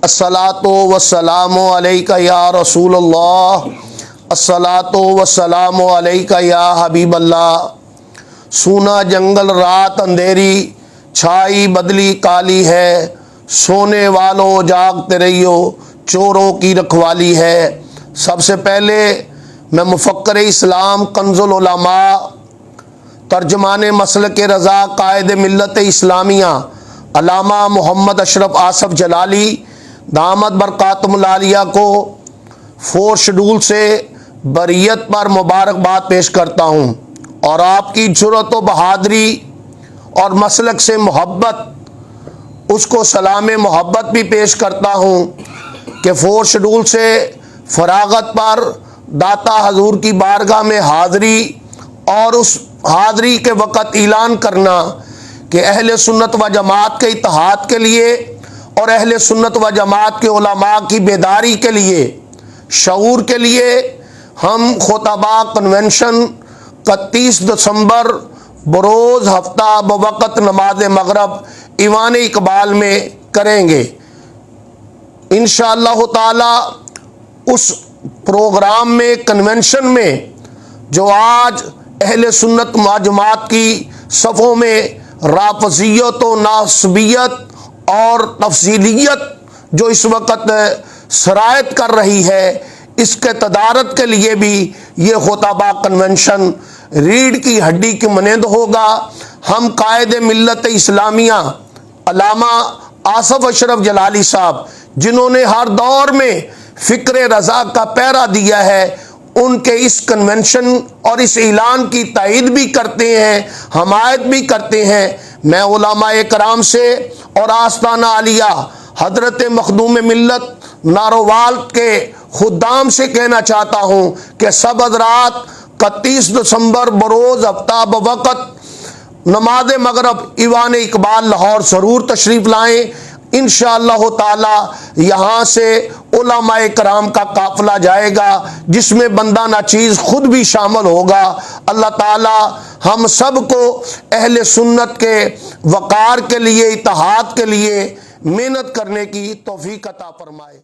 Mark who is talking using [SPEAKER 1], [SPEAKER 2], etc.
[SPEAKER 1] अस्सलातो वस्सलामु अलैका या रसूलल्लाह, अस्सलातो वस्सलामु अलैका या हबीबल्लाह। सूना जंगल रात अंधेरी, छाई बदली काली है, सोने वालों जागते रहियो, चोरों की रखवाली है। सबसे पहले मैं मुफक्कर इस्लाम कंजुल उलमा, तर्जमान मसलक रज़ा, कायद मिल्लत इस्लामिया अल्लामा मोहम्मद अशरफ आसफ जलाली दामद बरकातुहुल आलिया को 4 शेड्यूल से बरियत पर मुबारकबाद पेश करता हूँ और आपकी जुर्रत व बहादरी और मसलक से मोहब्बत उसको सलाम मोहब्बत भी पेश करता हूँ कि 4 शेड्यूल से फरागत पर दाता हजूर की बारगाह में हाज़री और उस हाज़री के वक़्त ऐलान करना कि अहले सुन्नत व जमात के इत्तेहाद के लिए और अहले सुन्नत व जमात के उलमा की बेदारी के लिए, शऊर के लिए हम खुतबा कन्वेंशन 31 दिसंबर बरोज़ हफ्ता बवक़्त नमाज मगरब ईवान इकबाल में करेंगे। इंशाअल्लाह ताला उस प्रोग्राम में, कन्वेंशन में, जो आज अहले सुन्नत व जमात की सफ़ों में राफ़ज़ियत व नासबियत और तफसीलियत जो इस वक़्त सरायत कर रही है, इसके तदारत के लिए भी ये खुतबा कन्वेंशन रीढ़ की हड्डी की मनेंद होगा। हम कायद मिल्लत इस्लामिया अल्लामा आसफ अशरफ जलाली साहब, जिन्होंने हर दौर में फ़िक्र रज़ा का पहरा दिया है, उनके इस कन्वेंशन और इस ऐलान की तायद भी करते हैं, हमायत भी करते हैं। मैं उलमाए कराम से और आस्ताना आलिया हजरत मखदूम मिल्लत नारोवाल के खुदाम से कहना चाहता हूँ कि सब हज़रात 31 दिसंबर बरोज़ हफ्ता बवक़्त नमाज मगरब ईवान इकबाल लाहौर ज़रूर तशरीफ़ लाएँ। इंशाअल्लाह ताला यहाँ से उलमाए कराम का काफ़िला जाएगा, जिसमें बंदा नाचीज़ खुद भी शामिल होगा। अल्लाह ताला हम सब को अहले सुन्नत के वक़ार के लिए, इत्तेहाद के लिए मेहनत करने की तौफ़ीक़ अता फरमाए।